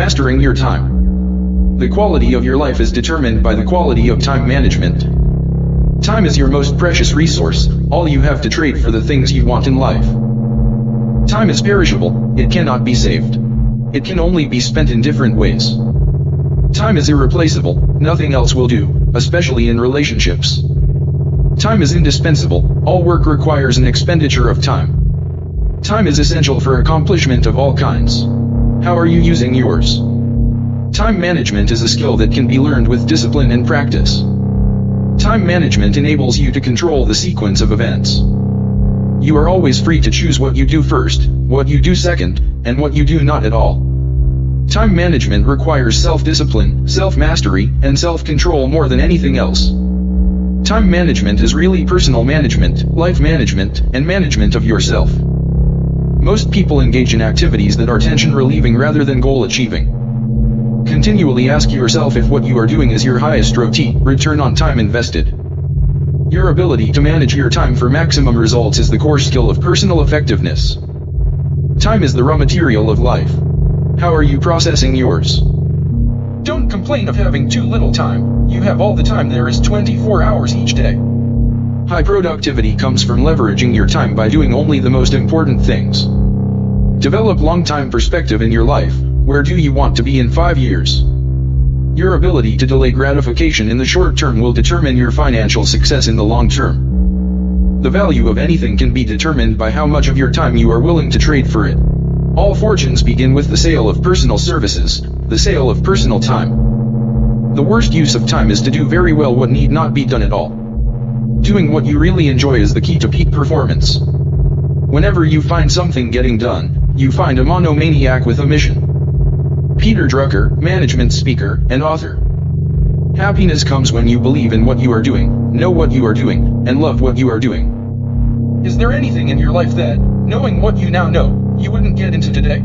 Mastering your time. The quality of your life is determined by the quality of time management. Time is your most precious resource, all you have to trade for the things you want in life. Time is perishable, it cannot be saved. It can only be spent in different ways. Time is irreplaceable, nothing else will do, especially in relationships. Time is indispensable, all work requires an expenditure of time. Time is essential for accomplishment of all kinds. How are you using yours? Time management is a skill that can be learned with discipline and practice. Time management enables you to control the sequence of events. You are always free to choose what you do first, what you do second, and what you do not at all. Time management requires self-discipline, self-mastery, and self-control more than anything else. Time management is really personal management, life management, and management of yourself. Most people engage in activities that are tension-relieving rather than goal-achieving. Continually ask yourself if what you are doing is your highest return on time invested. Your ability to manage your time for maximum results is the core skill of personal effectiveness. Time is the raw material of life. How are you processing yours? Don't complain of having too little time. You have all the time there is 24 hours each day. High productivity comes from leveraging your time by doing only the most important things. Develop long-time perspective in your life. Where do you want to be in 5 years? Your ability to delay gratification in the short term will determine your financial success in the long term. The value of anything can be determined by how much of your time you are willing to trade for it. All fortunes begin with the sale of personal services, the sale of personal time. The worst use of time is to do very well what need not be done at all. Doing what you really enjoy is the key to peak performance. Whenever you find something getting done, you find a monomaniac with a mission. Peter Drucker, management speaker and author. Happiness comes when you believe in what you are doing, know what you are doing, and love what you are doing. Is there anything in your life that, knowing what you now know, you wouldn't get into today?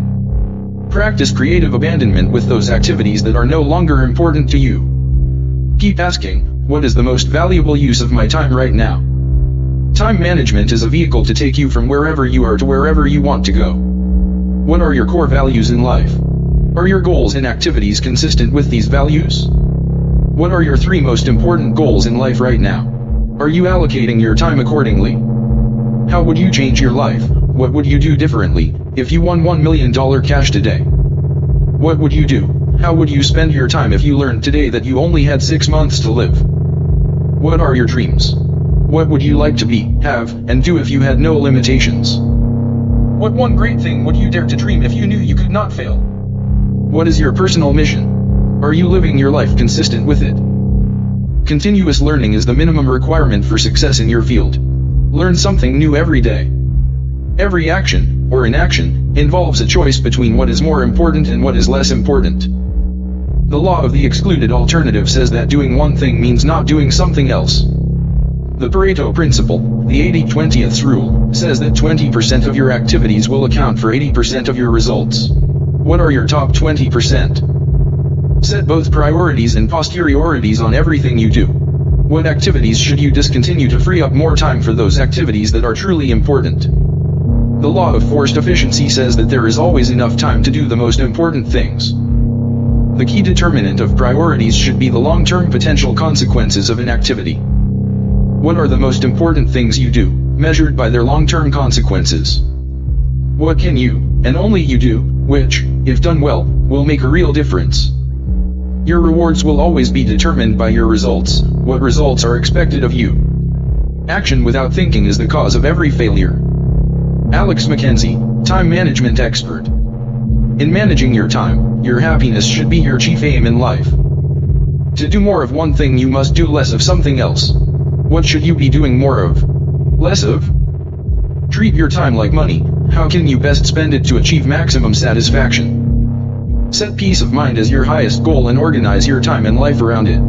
Practice creative abandonment with those activities that are no longer important to you. Keep asking, what is the most valuable use of my time right now? Time management is a vehicle to take you from wherever you are to wherever you want to go. What are your core values in life? Are your goals and activities consistent with these values? What are your 3 most important goals in life right now? Are you allocating your time accordingly? How would you change your life? What would you do differently if you won $1 million cash today? What would you do? How would you spend your time if you learned today that you only had 6 months to live? What are your dreams? What would you like to be, have, and do if you had no limitations? What one great thing would you dare to dream if you knew you could not fail? What is your personal mission? Are you living your life consistent with it? Continuous learning is the minimum requirement for success in your field. Learn something new every day. Every action, or inaction, involves a choice between what is more important and what is less important. The law of the excluded alternative says that doing one thing means not doing something else. The Pareto Principle, the 80-20th rule, says that 20% of your activities will account for 80% of your results. What are your top 20%? Set both priorities and posteriorities on everything you do. What activities should you discontinue to free up more time for those activities that are truly important? The law of forced efficiency says that there is always enough time to do the most important things. The key determinant of priorities should be the long-term potential consequences of an activity. What are the most important things you do, measured by their long-term consequences? What can you, and only you do, which, if done well, will make a real difference? Your rewards will always be determined by your results, what results are expected of you. Action without thinking is the cause of every failure. Alex McKenzie, time management expert. In managing your time, your happiness should be your chief aim in life. To do more of one thing you must do less of something else. What should you be doing more of? Less of? Treat your time like money. How can you best spend it to achieve maximum satisfaction? Set peace of mind as your highest goal and organize your time and life around it.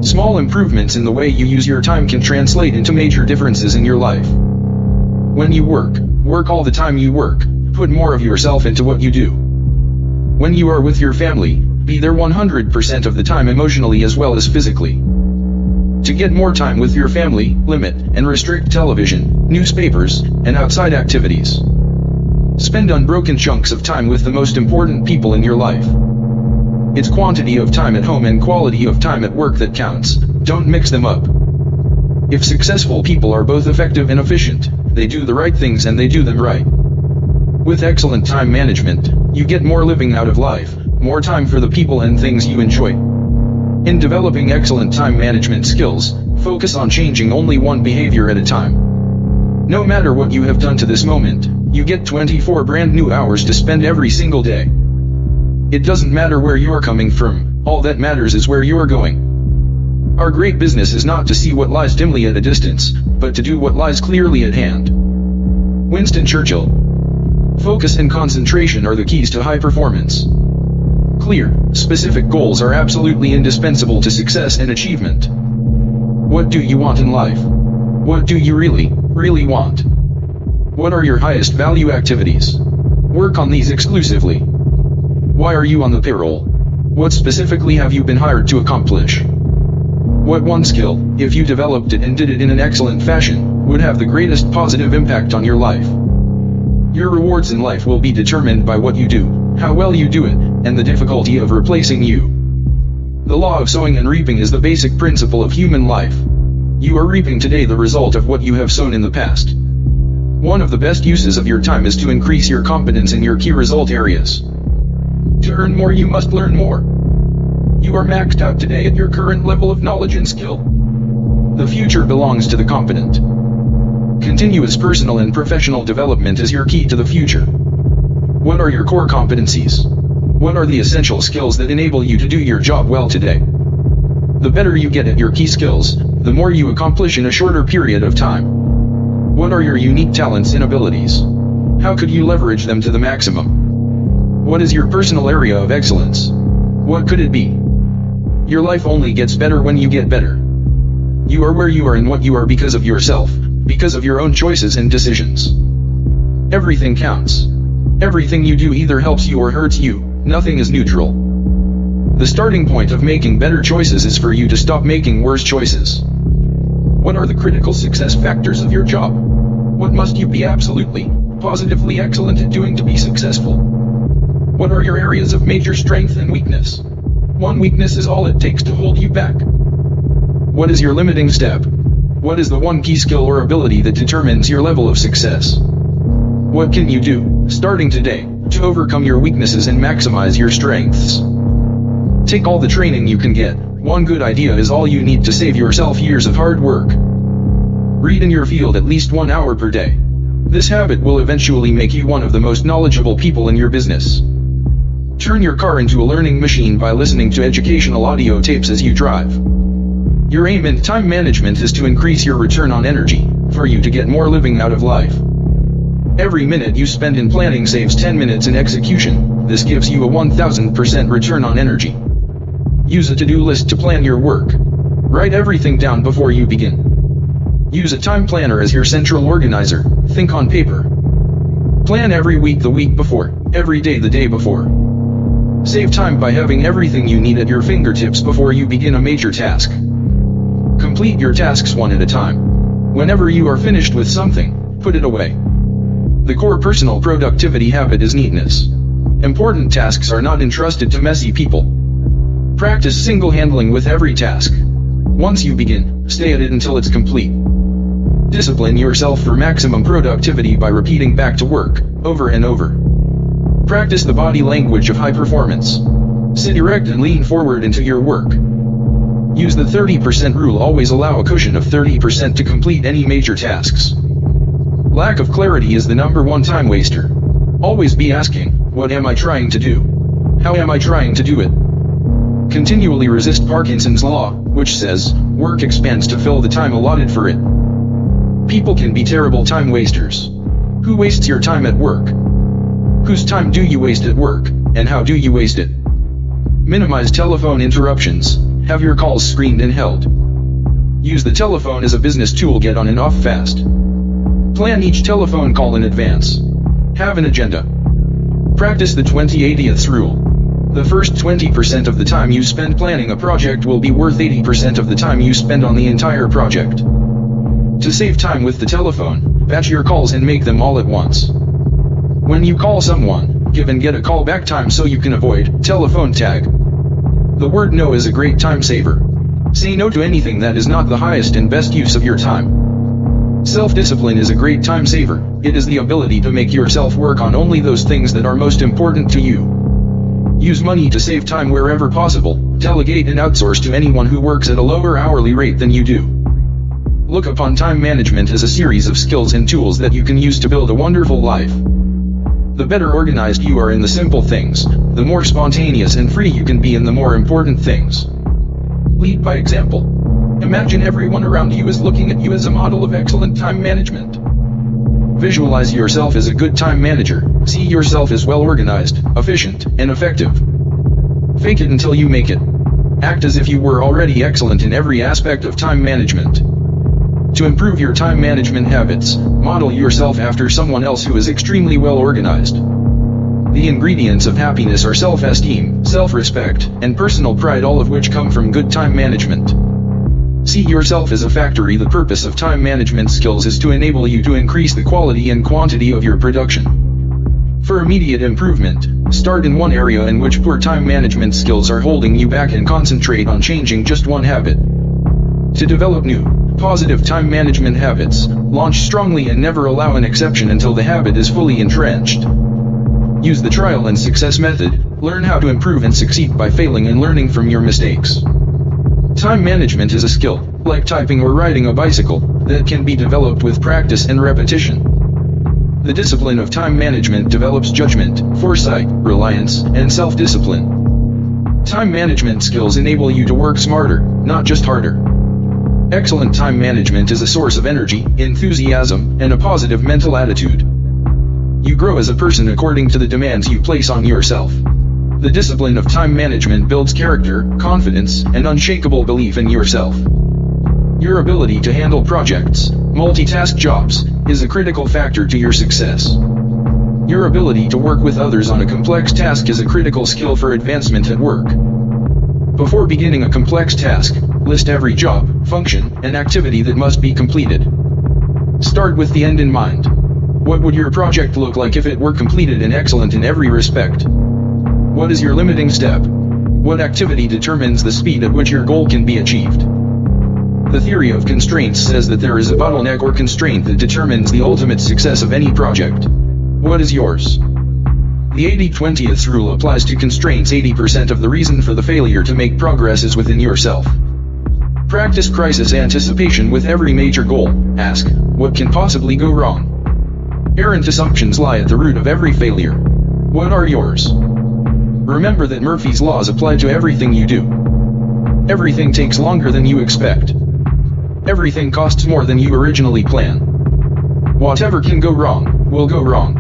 Small improvements in the way you use your time can translate into major differences in your life. When you work all the time you work, put more of yourself into what you do. When you are with your family, be there 100% of the time emotionally as well as physically. To get more time with your family, limit and restrict television, newspapers, and outside activities. Spend unbroken chunks of time with the most important people in your life. It's quantity of time at home and quality of time at work that counts. Don't mix them up. If successful people are both effective and efficient, they do the right things and they do them right. With excellent time management, you get more living out of life, more time for the people and things you enjoy. In developing excellent time management skills, focus on changing only one behavior at a time. No matter what you have done to this moment, you get 24 brand new hours to spend every single day. It doesn't matter where you are coming from, all that matters is where you are going. Our great business is not to see what lies dimly at a distance, but to do what lies clearly at hand. Winston Churchill. Focus and concentration are the keys to high performance. Clear, specific goals are absolutely indispensable to success and achievement. What do you want in life? What do you really want? What are your highest value activities? Work on these exclusively. Why are you on the payroll? What specifically have you been hired to accomplish? What one skill, if you developed it and did it in an excellent fashion, would have the greatest positive impact on your life? Your rewards in life will be determined by what you do, how well you do it, and the difficulty of replacing you. The law of sowing and reaping is the basic principle of human life. You are reaping today the result of what you have sown in the past. One of the best uses of your time is to increase your competence in your key result areas. To earn more, you must learn more. You are maxed out today at your current level of knowledge and skill. The future belongs to the competent. Continuous personal and professional development is your key to the future. What are your core competencies? What are the essential skills that enable you to do your job well today? The better you get at your key skills, the more you accomplish in a shorter period of time. What are your unique talents and abilities? How could you leverage them to the maximum? What is your personal area of excellence? What could it be? Your life only gets better when you get better. You are where you are and what you are because of yourself, because of your own choices and decisions. Everything counts. Everything you do either helps you or hurts you, nothing is neutral. The starting point of making better choices is for you to stop making worse choices. What are the critical success factors of your job? What must you be absolutely, positively excellent at doing to be successful? What are your areas of major strength and weakness? One weakness is all it takes to hold you back. What is your limiting step? What is the one key skill or ability that determines your level of success? What can you do, starting today, to overcome your weaknesses and maximize your strengths? Take all the training you can get. One good idea is all you need to save yourself years of hard work. Read in your field at least 1 hour per day. This habit will eventually make you one of the most knowledgeable people in your business. Turn your car into a learning machine by listening to educational audio tapes as you drive. Your aim in time management is to increase your return on energy, for you to get more living out of life. Every minute you spend in planning saves 10 minutes in execution. This gives you a 1000% return on energy. Use a to-do list to plan your work. Write everything down before you begin. Use a time planner as your central organizer. Think on paper. Plan every week the week before, every day the day before. Save time by having everything you need at your fingertips before you begin a major task. Complete your tasks one at a time. Whenever you are finished with something, put it away. The core personal productivity habit is neatness. Important tasks are not entrusted to messy people. Practice single-handling with every task. Once you begin, stay at it until it's complete. Discipline yourself for maximum productivity by repeating back to work, over and over. Practice the body language of high performance. Sit erect and lean forward into your work. Use the 30% rule. Always allow a cushion of 30% to complete any major tasks. Lack of clarity is the #1 time waster. Always be asking, what am I trying to do? How am I trying to do it? Continually resist Parkinson's law, which says, work expands to fill the time allotted for it. People can be terrible time wasters. Who wastes your time at work? Whose time do you waste at work, and how do you waste it? Minimize telephone interruptions. Have your calls screened and held. Use the telephone as a business tool. Get on and off fast. Plan each telephone call in advance. Have an agenda. Practice the 20/80th rule. The first 20% of the time you spend planning a project will be worth 80% of the time you spend on the entire project. To save time with the telephone, batch your calls and make them all at once. When you call someone, give and get a callback time so you can avoid telephone tag. The word no is a great time saver. Say no to anything that is not the highest and best use of your time. Self-discipline is a great time saver. It is the ability to make yourself work on only those things that are most important to you. Use money to save time wherever possible. Delegate and outsource to anyone who works at a lower hourly rate than you do. Look upon time management as a series of skills and tools that you can use to build a wonderful life. The better organized you are in the simple things, the more spontaneous and free you can be in the more important things. Lead by example. Imagine everyone around you is looking at you as a model of excellent time management. Visualize yourself as a good time manager. See yourself as well organized, efficient, and effective. Fake it until you make it. Act as if you were already excellent in every aspect of time management. To improve your time management habits, model yourself after someone else who is extremely well organized. The ingredients of happiness are self-esteem, self-respect, and personal pride, all of which come from good time management. See yourself as a factory. The purpose of time management skills is to enable you to increase the quality and quantity of your production. For immediate improvement, start in one area in which poor time management skills are holding you back and concentrate on changing just one habit. To develop new, positive time management habits, launch strongly and never allow an exception until the habit is fully entrenched. Use the trial and success method. Learn how to improve and succeed by failing and learning from your mistakes. Time management is a skill, like typing or riding a bicycle, that can be developed with practice and repetition. The discipline of time management develops judgment, foresight, reliance, and self-discipline. Time management skills enable you to work smarter, not just harder. Excellent time management is a source of energy, enthusiasm, and a positive mental attitude. You grow as a person according to the demands you place on yourself. The discipline of time management builds character, confidence, and unshakable belief in yourself. Your ability to handle projects, multitask jobs, is a critical factor to your success. Your ability to work with others on a complex task is a critical skill for advancement at work. Before beginning a complex task, list every job, function, and activity that must be completed. Start with the end in mind. What would your project look like if it were completed and excellent in every respect? What is your limiting step? What activity determines the speed at which your goal can be achieved? The theory of constraints says that there is a bottleneck or constraint that determines the ultimate success of any project. What is yours? The 80-20th rule applies to constraints. 80% of the reason for the failure to make progress is within yourself. Practice crisis anticipation with every major goal. Ask, what can possibly go wrong? Errant assumptions lie at the root of every failure. What are yours? Remember that Murphy's laws apply to everything you do. Everything takes longer than you expect. Everything costs more than you originally planned. Whatever can go wrong, will go wrong.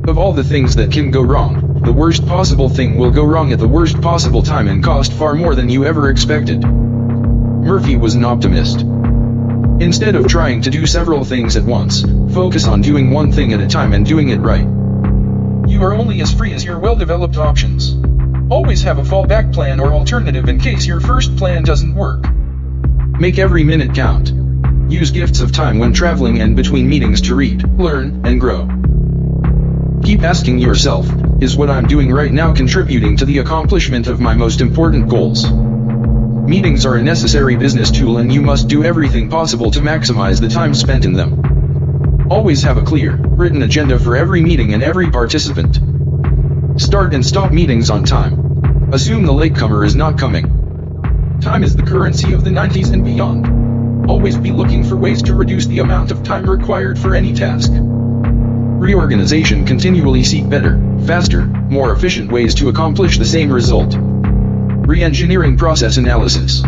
Of all the things that can go wrong, the worst possible thing will go wrong at the worst possible time and cost far more than you ever expected. Murphy was an optimist. Instead of trying to do several things at once, focus on doing one thing at a time and doing it right. You are only as free as your well-developed options. Always have a fallback plan or alternative in case your first plan doesn't work. Make every minute count. Use gifts of time when traveling and between meetings to read, learn, and grow. Keep asking yourself, is what I'm doing right now contributing to the accomplishment of my most important goals? Meetings are a necessary business tool and you must do everything possible to maximize the time spent in them. Always have a clear, written agenda for every meeting and every participant. Start and stop meetings on time. Assume the latecomer is not coming. Time is the currency of the 90s and beyond. Always be looking for ways to reduce the amount of time required for any task. Reorganization. Continually seek better, faster, more efficient ways to accomplish the same result. Re-engineering process analysis.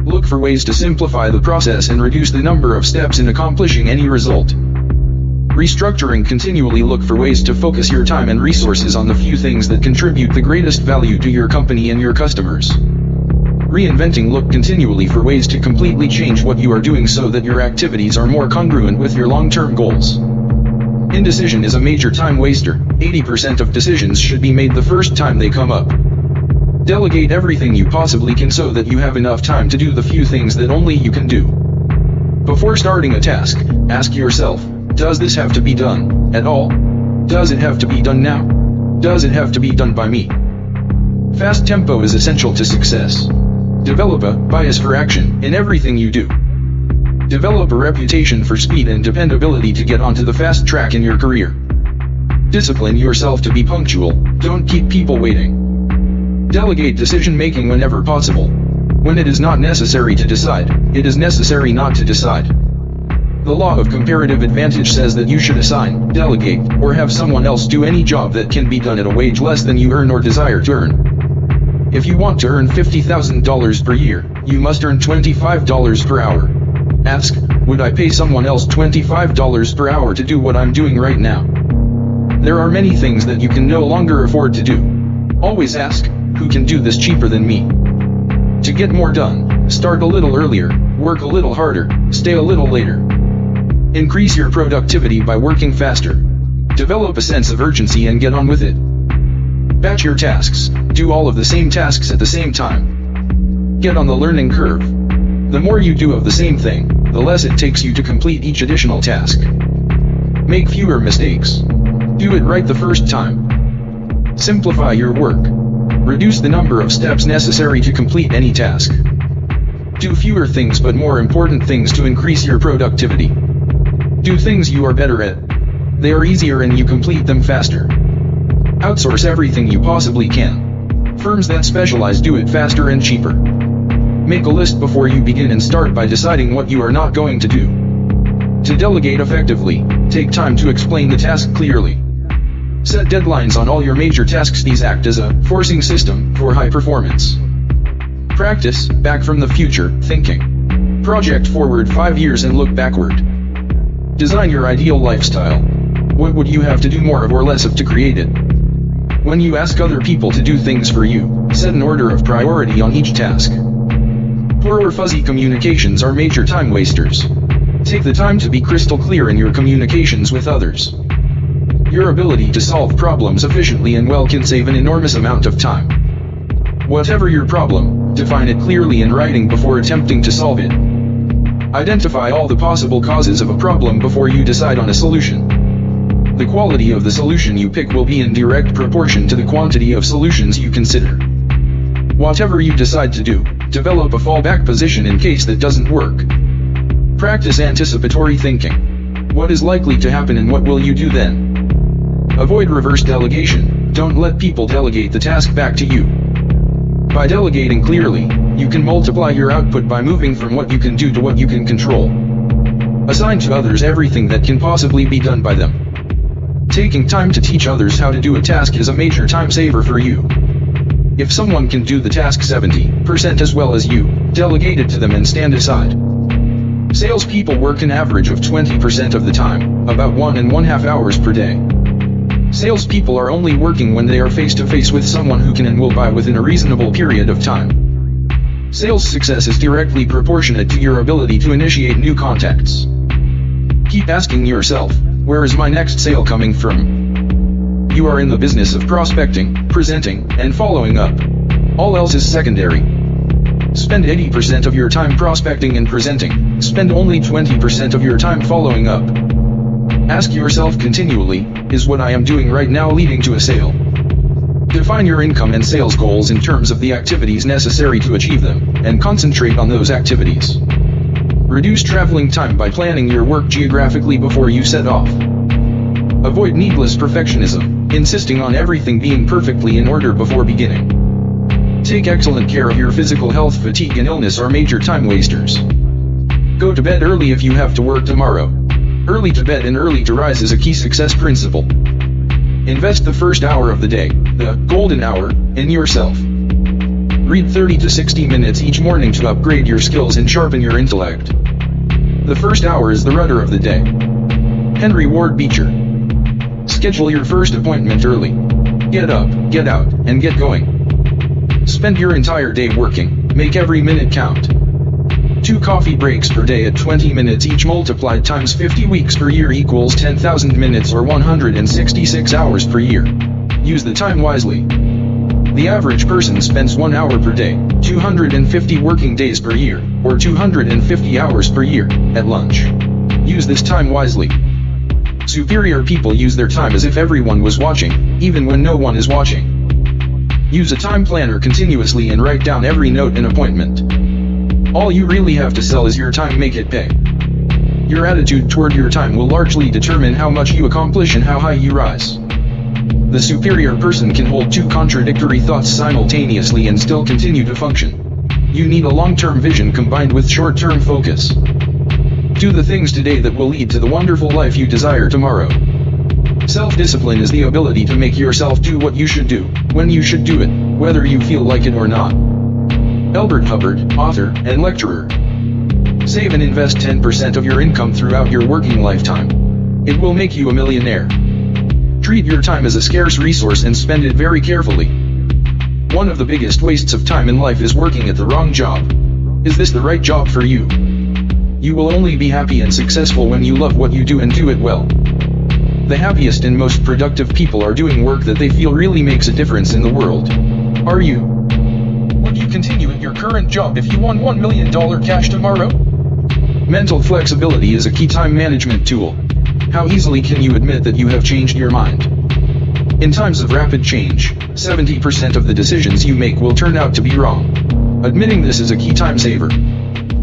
Look for ways to simplify the process and reduce the number of steps in accomplishing any result. Restructuring. Continually look for ways to focus your time and resources on the few things that contribute the greatest value to your company and your customers. Reinventing. Look continually for ways to completely change what you are doing so that your activities are more congruent with your long-term goals. Indecision is a major time waster. 80% of decisions should be made the first time they come up. Delegate everything you possibly can so that you have enough time to do the few things that only you can do. Before starting a task, ask yourself, does this have to be done at all? Does it have to be done now? Does it have to be done by me? Fast tempo is essential to success. Develop a bias for action in everything you do. Develop a reputation for speed and dependability to get onto the fast track in your career. Discipline yourself to be punctual, don't keep people waiting. Delegate decision-making whenever possible. When it is not necessary to decide, it is necessary not to decide. The law of comparative advantage says that you should assign, delegate, or have someone else do any job that can be done at a wage less than you earn or desire to earn. If you want to earn $50,000 per year, you must earn $25 per hour. Ask, would I pay someone else $25 per hour to do what I'm doing right now? There are many things that you can no longer afford to do. Always ask, who can do this cheaper than me? To get more done, start a little earlier, work a little harder, stay a little later. Increase your productivity by working faster. Develop a sense of urgency and get on with it. Batch your tasks, do all of the same tasks at the same time. Get on the learning curve. The more you do of the same thing, the less it takes you to complete each additional task. Make fewer mistakes. Do it right the first time. Simplify your work. Reduce the number of steps necessary to complete any task. Do fewer things but more important things to increase your productivity. Do things you are better at. They are easier and you complete them faster. Outsource everything you possibly can. Firms that specialize do it faster and cheaper. Make a list before you begin and start by deciding what you are not going to do. To delegate effectively, take time to explain the task clearly. Set deadlines on all your major tasks. These act as a forcing system for high performance. Practice back from the future thinking. Project forward 5 years and look backward. Design your ideal lifestyle. What would you have to do more of or less of to create it? When you ask other people to do things for you, set an order of priority on each task. Poor or fuzzy communications are major time wasters. Take the time to be crystal clear in your communications with others. Your ability to solve problems efficiently and well can save an enormous amount of time. Whatever your problem, define it clearly in writing before attempting to solve it. Identify all the possible causes of a problem before you decide on a solution. The quality of the solution you pick will be in direct proportion to the quantity of solutions you consider. Whatever you decide to do, develop a fallback position in case that doesn't work. Practice anticipatory thinking. What is likely to happen and what will you do then? Avoid reverse delegation. Don't let people delegate the task back to you. By delegating clearly, you can multiply your output by moving from what you can do to what you can control. Assign to others everything that can possibly be done by them. Taking time to teach others how to do a task is a major time saver for you. If someone can do the task 70% as well as you, delegate it to them and stand aside. Salespeople work an average of 20% of the time, about 1.5 hours per day. Salespeople are only working when they are face-to-face with someone who can and will buy within a reasonable period of time. Sales success is directly proportionate to your ability to initiate new contacts. Keep asking yourself, where is my next sale coming from? You are in the business of prospecting, presenting, and following up. All else is secondary. Spend 80% of your time prospecting and presenting, spend only 20% of your time following up. Ask yourself continually, is what I am doing right now leading to a sale? Define your income and sales goals in terms of the activities necessary to achieve them, and concentrate on those activities. Reduce traveling time by planning your work geographically before you set off. Avoid needless perfectionism, insisting on everything being perfectly in order before beginning. Take excellent care of your physical health. Fatigue and illness are major time wasters. Go to bed early if you have to work tomorrow. Early to bed and early to rise is a key success principle. Invest the first hour of the day, the golden hour, in yourself. Read 30 to 60 minutes each morning to upgrade your skills and sharpen your intellect. The first hour is the rudder of the day. Henry Ward Beecher. Schedule your first appointment early. Get up, get out, and get going. Spend your entire day working, make every minute count. 2 coffee breaks per day at 20 minutes each multiplied times 50 weeks per year equals 10,000 minutes or 166 hours per year. Use the time wisely. The average person spends 1 hour per day, 250 working days per year, or 250 hours per year, at lunch. Use this time wisely. Superior people use their time as if everyone was watching, even when no one is watching. Use a time planner continuously and write down every note and appointment. All you really have to sell is your time. Make it pay. Your attitude toward your time will largely determine how much you accomplish and how high you rise. The superior person can hold two contradictory thoughts simultaneously and still continue to function. You need a long-term vision combined with short-term focus. Do the things today that will lead to the wonderful life you desire tomorrow. Self-discipline is the ability to make yourself do what you should do, when you should do it, whether you feel like it or not. Elbert Hubbard, author and lecturer. Save and invest 10% of your income throughout your working lifetime. It will make you a millionaire. Treat your time as a scarce resource and spend it very carefully. One of the biggest wastes of time in life is working at the wrong job. Is this the right job for you? You will only be happy and successful when you love what you do and do it well. The happiest and most productive people are doing work that they feel really makes a difference in the world. Are you? Would you continue at your current job if you won $1 million cash tomorrow? Mental flexibility is a key time management tool. How easily can you admit that you have changed your mind? In times of rapid change, 70% of the decisions you make will turn out to be wrong. Admitting this is a key time saver.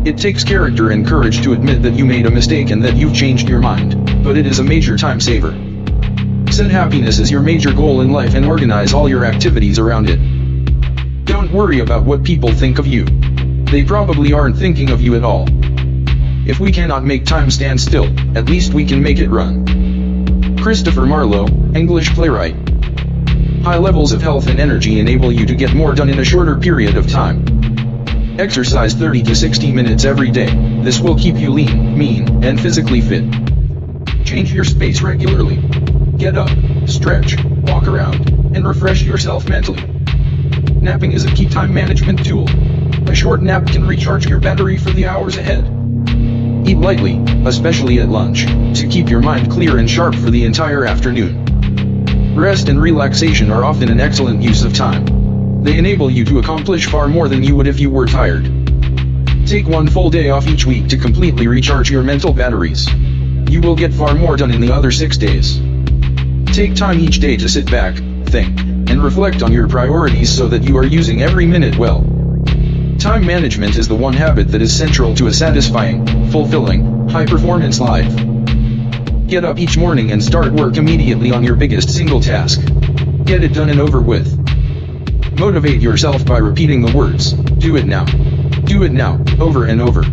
It takes character and courage to admit that you made a mistake and that you've changed your mind, but it is a major time saver. Set happiness as your major goal in life and organize all your activities around it. Don't worry about what people think of you. They probably aren't thinking of you at all. If we cannot make time stand still, at least we can make it run. Christopher Marlowe, English playwright. High levels of health and energy enable you to get more done in a shorter period of time. Exercise 30 to 60 minutes every day. This will keep you lean, mean, and physically fit. Change your space regularly. Get up, stretch, walk around, and refresh yourself mentally. Napping is a key time management tool. A short nap can recharge your battery for the hours ahead. Eat lightly, especially at lunch, to keep your mind clear and sharp for the entire afternoon. Rest and relaxation are often an excellent use of time. They enable you to accomplish far more than you would if you were tired. Take one full day off each week to completely recharge your mental batteries. You will get far more done in the other 6 days. Take time each day to sit back, think, and reflect on your priorities so that you are using every minute well. Time management is the one habit that is central to a satisfying, fulfilling, high-performance life. Get up each morning and start work immediately on your biggest single task. Get it done and over with. Motivate yourself by repeating the words, "Do it now. Do it now," over and over.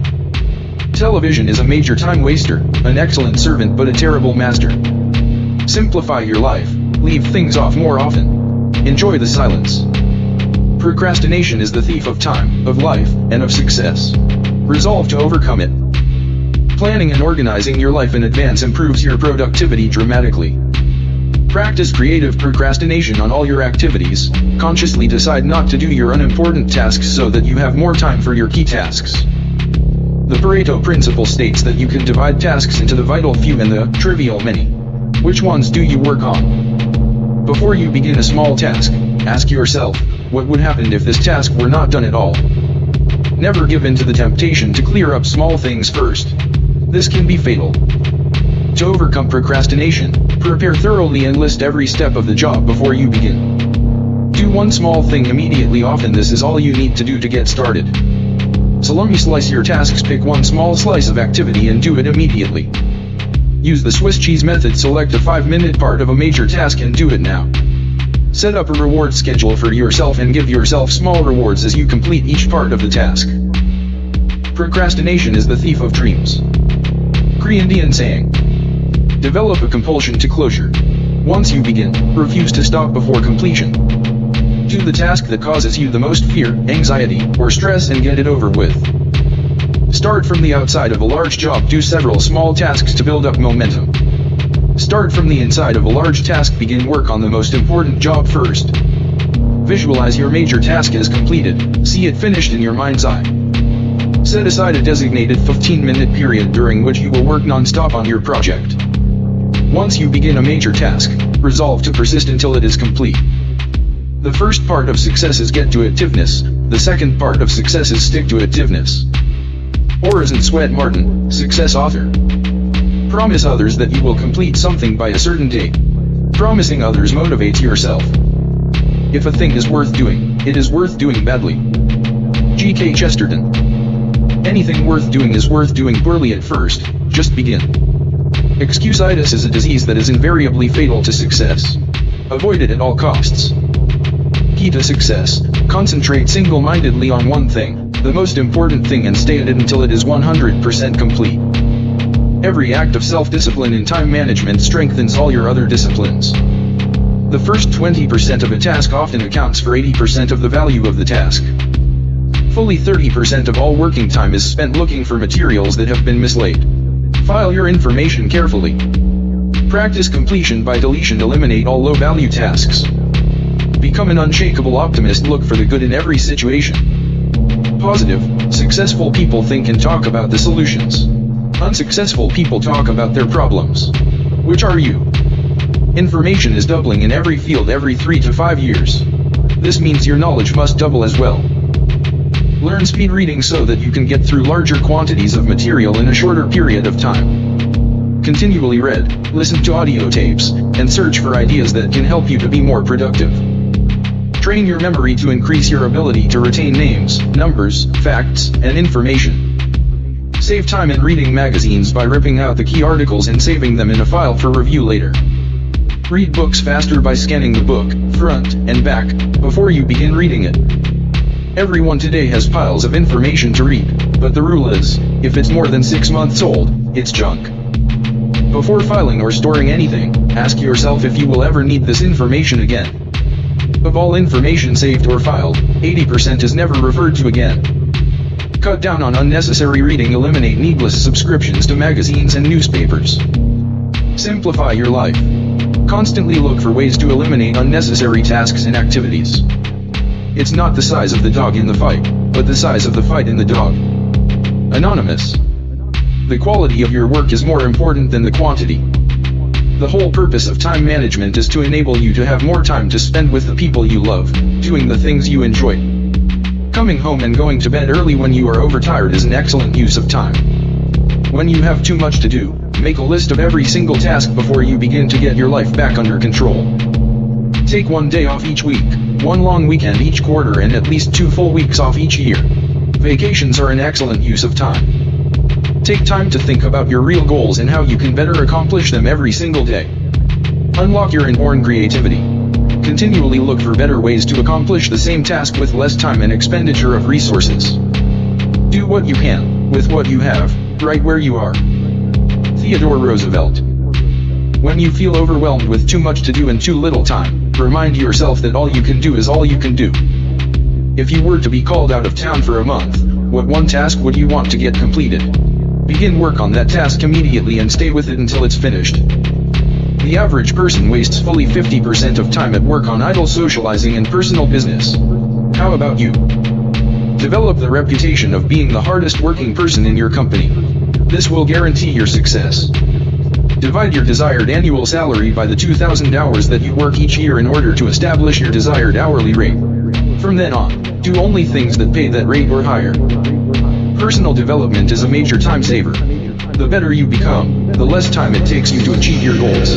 Television is a major time waster, an excellent servant but a terrible master. Simplify your life, leave things off more often. Enjoy the silence. Procrastination is the thief of time, of life, and of success. Resolve to overcome it. Planning and organizing your life in advance improves your productivity dramatically. Practice creative procrastination on all your activities. Consciously decide not to do your unimportant tasks so that you have more time for your key tasks. The Pareto Principle states that you can divide tasks into the vital few and the trivial many. Which ones do you work on? Before you begin a small task, ask yourself, what would happen if this task were not done at all? Never give in to the temptation to clear up small things first. This can be fatal. To overcome procrastination, prepare thoroughly and list every step of the job before you begin. Do one small thing immediately. Often this is all you need to do to get started. Salami slice your tasks. Pick one small slice of activity and do it immediately. Use the Swiss cheese method. Select a 5-minute part of a major task and do it now. Set up a reward schedule for yourself and give yourself small rewards as you complete each part of the task. Procrastination is the thief of dreams. Cree Indian saying. Develop a compulsion to closure. Once you begin, refuse to stop before completion. Do the task that causes you the most fear, anxiety, or stress and get it over with. Start from the outside of a large job. Do several small tasks to build up momentum. Start from the inside of a large task. Begin work on the most important job first. Visualize your major task as completed. See it finished in your mind's eye. Set aside a designated 15-minute period during which you will work non-stop on your project. Once you begin a major task, resolve to persist until it is complete. The first part of success is get-to-itiveness, the second part of success is stick-to-itiveness. Horace Sweat Martin, success author. Promise others that you will complete something by a certain date. Promising others motivates yourself. If a thing is worth doing, it is worth doing badly. G.K. Chesterton. Anything worth doing is worth doing poorly at first, just begin. Excusitis is a disease that is invariably fatal to success. Avoid it at all costs. Key to success: concentrate single-mindedly on one thing, the most important thing, and stay at it until it is 100% complete. Every act of self-discipline in time management strengthens all your other disciplines. The first 20% of a task often accounts for 80% of the value of the task. Fully 30% of all working time is spent looking for materials that have been mislaid. File your information carefully. Practice completion by deletion. Eliminate all low-value tasks. Become an unshakable optimist. Look for the good in every situation. Positive, successful people think and talk about the solutions. Unsuccessful people talk about their problems. Which are you? Information is doubling in every field every 3 to 5 years. This means your knowledge must double as well. Learn speed reading so that you can get through larger quantities of material in a shorter period of time. Continually read, listen to audio tapes, and search for ideas that can help you to be more productive. Train your memory to increase your ability to retain names, numbers, facts, and information. Save time in reading magazines by ripping out the key articles and saving them in a file for review later. Read books faster by scanning the book, front and back, before you begin reading it. Everyone today has piles of information to read, but the rule is, if it's more than 6 months old, it's junk. Before filing or storing anything, ask yourself if you will ever need this information again. Of all information saved or filed, 80% is never referred to again. Cut down on unnecessary reading. Eliminate needless subscriptions to magazines and newspapers. Simplify your life. Constantly look for ways to eliminate unnecessary tasks and activities. It's not the size of the dog in the fight, but the size of the fight in the dog. Anonymous. The quality of your work is more important than the quantity. The whole purpose of time management is to enable you to have more time to spend with the people you love, doing the things you enjoy. Coming home and going to bed early when you are overtired is an excellent use of time. When you have too much to do, make a list of every single task before you begin to get your life back under control. Take 1 day off each week, 1 long weekend each quarter, and at least 2 full weeks off each year. Vacations are an excellent use of time. Take time to think about your real goals and how you can better accomplish them every single day. Unlock your inborn creativity. Continually look for better ways to accomplish the same task with less time and expenditure of resources. Do what you can, with what you have, right where you are. Theodore Roosevelt. When you feel overwhelmed with too much to do and too little time, remind yourself that all you can do is all you can do. If you were to be called out of town for a month, what one task would you want to get completed? Begin work on that task immediately and stay with it until it's finished. The average person wastes fully 50% of time at work on idle socializing and personal business. How about you? Develop the reputation of being the hardest working person in your company. This will guarantee your success. Divide your desired annual salary by the 2,000 hours that you work each year in order to establish your desired hourly rate. From then on, do only things that pay that rate or higher. Personal development is a major time saver. The better you become, the less time it takes you to achieve your goals.